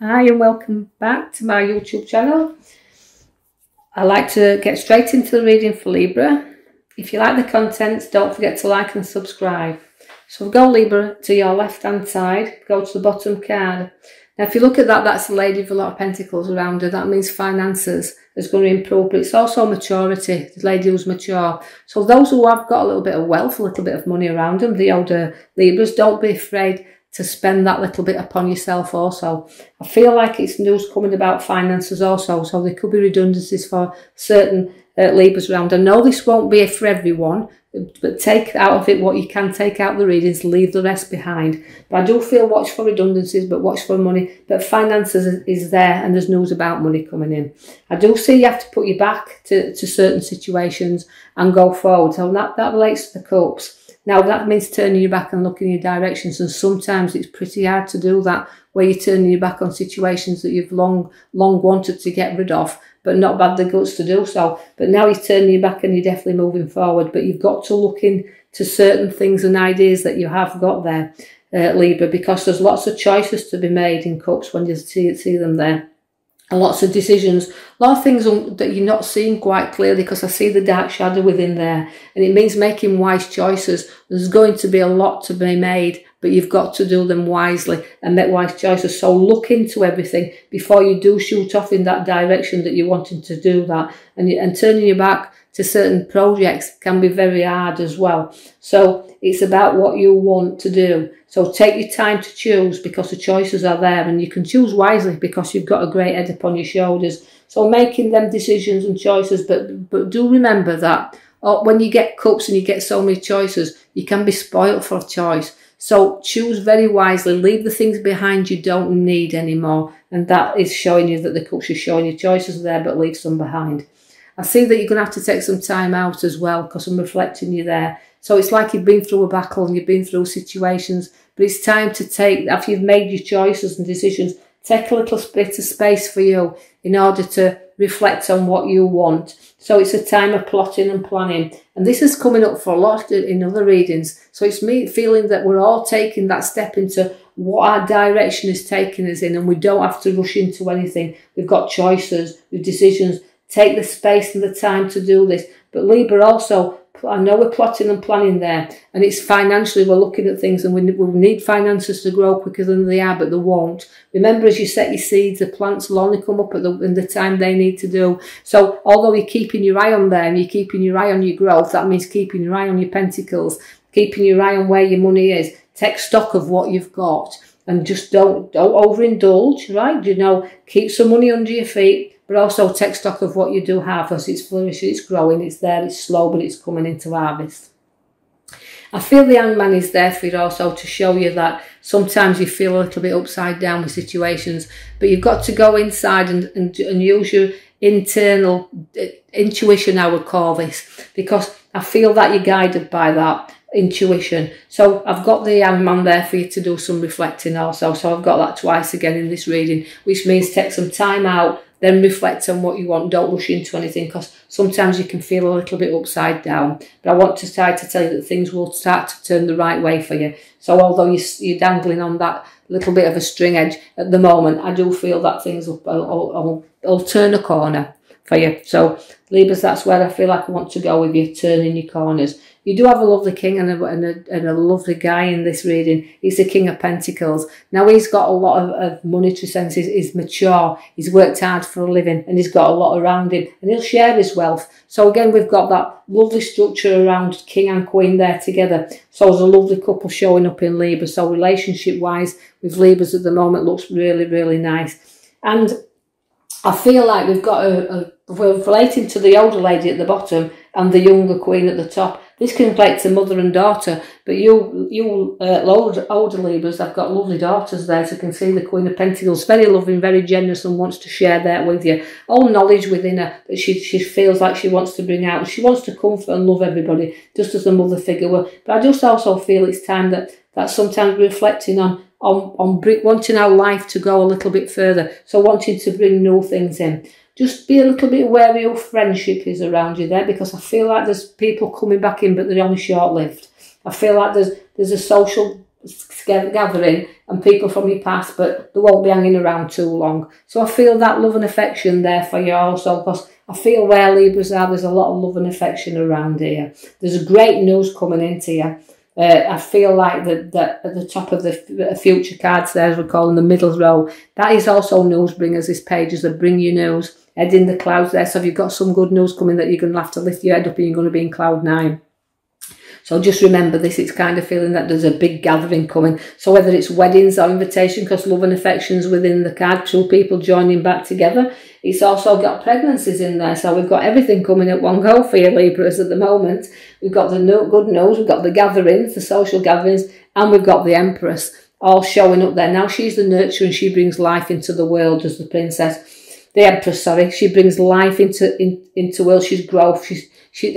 Hi and welcome back to my YouTube channel. I like to get straight into the reading for Libra. If you like the contents, don't forget to like and subscribe. So go Libra to your left hand side, go to the bottom card. Now if you look at that, that's a lady with a lot of pentacles around her. That means finances is going to improve, but it's also maturity, the lady who's mature. So those who have got a little bit of wealth, a little bit of money around them, the older Libras, don't be afraid to spend that little bit upon yourself also. I feel like it's news coming about finances also, so there could be redundancies for certain Libras around. I know this won't be for everyone, but take out of it what you can take out the readings, leave the rest behind. But I do feel watch for redundancies, but watch for money. But finances is there and there's news about money coming in. I do see you have to put your back to certain situations and go forward. So that relates to the cups. Now that means turning your back and looking in your directions, and sometimes it's pretty hard to do that, where you're turning your back on situations that you've long wanted to get rid of, but not had the guts to do so. But now you're turning your back and you're definitely moving forward, but you've got to look into certain things and ideas that you have got there, Libra, because there's lots of choices to be made in cups when you see them there. And lots of decisions, a lot of things that you're not seeing quite clearly, because I see the dark shadow within there, and it means making wise choices. There's going to be a lot to be made, but you've got to do them wisely and make wise choices. So look into everything before you do shoot off in that direction that you're wanting to do that. And turning your back to certain projects can be very hard as well. So it's about what you want to do. So take your time to choose, because the choices are there, and you can choose wisely because you've got a great head upon your shoulders. So making them decisions and choices, but do remember that when you get cups and you get so many choices, you can be spoilt for choice. So choose very wisely, leave the things behind you don't need anymore, and that is showing you that the cups are showing you choices there, but leave some behind. I see that you're going to have to take some time out as well, because I'm reflecting you there. So it's like you've been through a battle and you've been through situations, but it's time to take, after you've made your choices and decisions, take a little bit of space for you in order to reflect on what you want. So it's a time of plotting and planning. And this is coming up for a lot in other readings. So it's me feeling that we're all taking that step into what our direction is taking us in, and we don't have to rush into anything. We've got choices, we've decisions. Take the space and the time to do this. But Libra also, I know we're plotting and planning there, and it's financially, we're looking at things, and we need finances to grow quicker than they are, but they won't. Remember, as you set your seeds, the plants will only come up in the time they need to do. So although you're keeping your eye on them, you're keeping your eye on your growth, that means keeping your eye on your pentacles, keeping your eye on where your money is. Take stock of what you've got, and just don't overindulge, right? You know, keep some money under your feet, but also take stock of what you do have, as it's flourishing, it's growing, it's there, it's slow, but it's coming into harvest. I feel the Hangman is there for you also, to show you that sometimes you feel a little bit upside down with situations, but you've got to go inside and use your internal intuition, I would call this, because I feel that you're guided by that intuition. So I've got the Hangman there for you to do some reflecting also. So I've got that twice again in this reading, which means take some time out, then reflect on what you want. Don't rush into anything, because sometimes you can feel a little bit upside down. But I want to try to tell you that things will start to turn the right way for you. So although you're dangling on that little bit of a string edge at the moment, I do feel that things will turn a corner for you. So Libras, that's where I feel like I want to go with you, turning your corners. You do have a lovely king and a lovely guy in this reading. He's the King of Pentacles. Now he's got a lot of monetary sense. He's mature. He's worked hard for a living, and he's got a lot around him, and he'll share his wealth. So again, we've got that lovely structure around King and Queen there together. So there's a lovely couple showing up in Libra. So relationship wise with Libras at the moment looks really, really nice. And I feel like we've got we're relating to the older lady at the bottom and the younger queen at the top. This can relate to mother and daughter, but you older Libras, I've got lovely daughters there, so you can see the Queen of Pentacles, very loving, very generous, and wants to share that with you. All knowledge within her that she feels like she wants to bring out. She wants to comfort and love everybody, just as a mother figure will. But I just also feel it's time that sometimes reflecting on wanting our life to go a little bit further, so wanting to bring new things in. Just be a little bit wary of friendship is around you there, because I feel like there's people coming back in, but they're only short-lived. I feel like there's a social gathering and people from your past, but they won't be hanging around too long. So I feel that love and affection there for you also, because I feel where Libras are, there's a lot of love and affection around here. There's a great news coming into you. I feel like that at the top of the future cards there, as we call in the middle row, that is also news bringers. This page is a bring you news, head in the clouds there. So if you've got some good news coming, that you're going to have to lift your head up and you're going to be in cloud 9. So just remember this, it's kind of feeling that there's a big gathering coming. So whether it's weddings or invitation, because love and affection's within the card, 2 people joining back together. It's also got pregnancies in there. So we've got everything coming at one go for you Libras at the moment. We've got the good news, we've got the gatherings, the social gatherings, and we've got the Empress all showing up there. Now she's the nurturer and she brings life into the world as the princess. The Empress, sorry, she brings life into world. She's growth.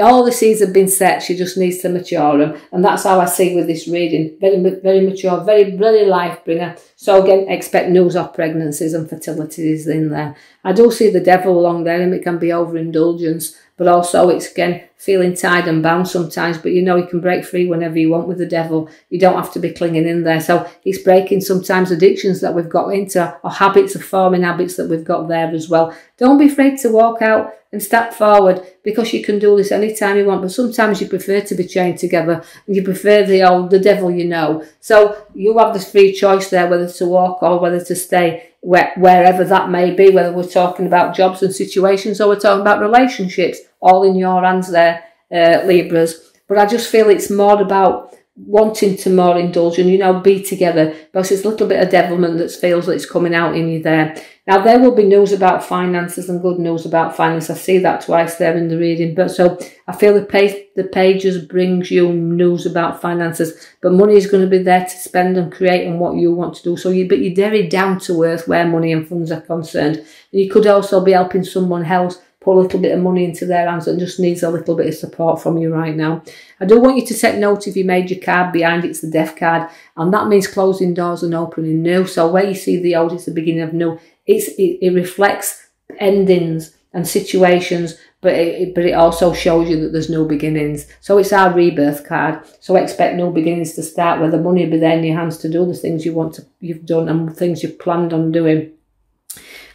All the seeds have been set. She just needs to mature them, and that's how I see with this reading. Very mature, very life bringer. So again, expect news of pregnancies and fertilities in there. I do see the devil along there, and it can be overindulgence, but also it's again feeling tied and bound sometimes. But you know, you can break free whenever you want with the devil. You don't have to be clinging in there. So it's breaking sometimes addictions that we've got into, or habits of forming habits that we've got there as well. Don't be afraid to walk out and step forward, because you can do this anytime you want, but sometimes you prefer to be chained together and you prefer the devil you know. So you have this free choice there, whether to walk or whether to stay wherever that may be, whether we're talking about jobs and situations or we're talking about relationships, all in your hands there, Libras. But I just feel it's more about wanting to more indulge and, you know, be together, because it's a little bit of devilment that feels that it's coming out in you there. Now, there will be news about finances and good news about finance. I see that twice there in the reading. But so I feel the pages brings you news about finances, but money is going to be there to spend and create and what you want to do. So but you're very down to earth where money and funds are concerned. And you could also be helping someone else put a little bit of money into their hands and just needs a little bit of support from you right now. I do want you to take note, if you made your card behind, it's the Death card, and that means closing doors and opening new. So where you see the old, it's the beginning of new. It reflects endings and situations, but it also shows you that there's no beginnings. So it's our rebirth card. So expect new beginnings to start, where the money will be there in your hands to do the things you've done and things you've planned on doing.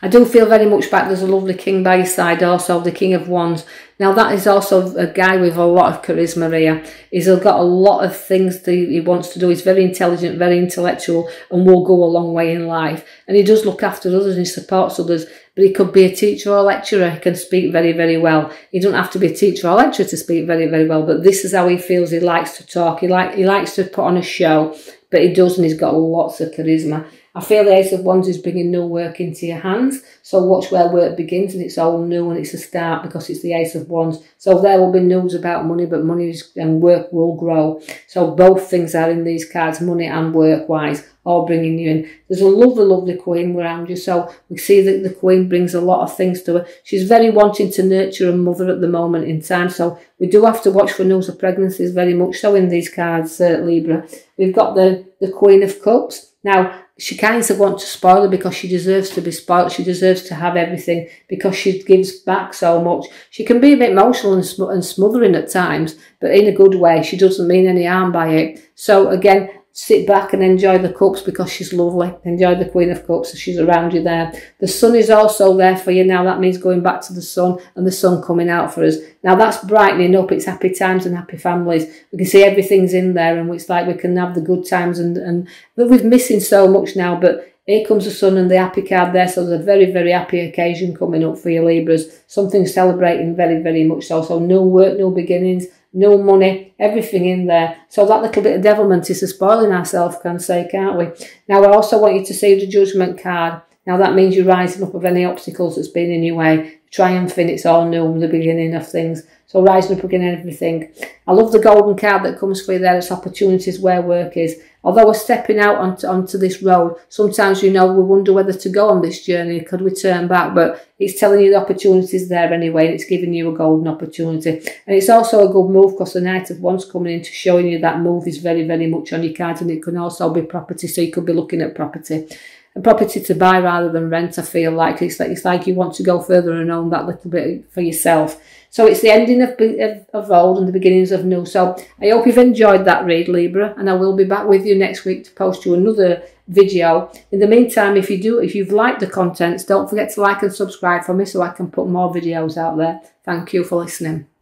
I do feel very much back there's a lovely king by your side also, the King of Wands. Now that is also a guy with a lot of charisma here. He's got a lot of things that he wants to do. He's very intelligent, very intellectual, and will go a long way in life. And he does look after others and he supports others. But he could be a teacher or a lecturer. He can speak very well. He doesn't have to be a teacher or a lecturer to speak very well. But this is how he feels. He likes to talk. He likes to put on a show. But he does, and he's got lots of charisma. I feel the Ace of Wands is bringing new work into your hands. So watch where work begins, and it's all new and it's a start, because it's the Ace of Wands. So there will be news about money, but money and work will grow. So both things are in these cards, money and work-wise, all bringing you in. There's a lovely Queen around you. So we see that the Queen brings a lot of things to her. She's very wanting to nurture a mother at the moment in time. So we do have to watch for news of pregnancies very much so in these cards, Libra. We've got the Queen of Cups. Now, she kind of wants to spoil her because she deserves to be spoiled. She deserves to have everything because she gives back so much. She can be a bit emotional and smothering at times, but in a good way. She doesn't mean any harm by it. So again, sit back and enjoy the cups because she's lovely. Enjoy the Queen of Cups. She's around you there. The sun is also there for you now. That means going back to the sun and the sun coming out for us. Now that's brightening up. It's happy times and happy families. We can see everything's in there, and it's like we can have the good times and we're missing so much now, but here comes the sun and the happy card there. So there's a very happy occasion coming up for you, Libras. Something celebrating very much so. So new work, new beginnings, no money, everything in there. So that little bit of devilment is spoiling ourselves, can say, can't we? Now, I also want you to see the Judgment card. Now, that means you're rising up of any obstacles that's been in your way. Triumphing, it's all new, the beginning of things. So rising up again, everything. I love the golden card that comes for you there. It's opportunities where work is. Although we're stepping out onto this road, sometimes, you know, we wonder whether to go on this journey. Could we turn back? But it's telling you the opportunities there anyway. And it's giving you a golden opportunity. And it's also a good move because the Knight of Wands coming in to showing you that move is very much on your cards. And it can also be property. So you could be looking at property. a property to buy rather than rent. I feel like it's like you want to go further and own that little bit for yourself. So it's the ending of old and the beginnings of new. So I hope you've enjoyed that read, Libra, and I will be back with you next week to post you another video. In the meantime, if you've liked the contents, don't forget to like and subscribe for me so I can put more videos out there. Thank you for listening.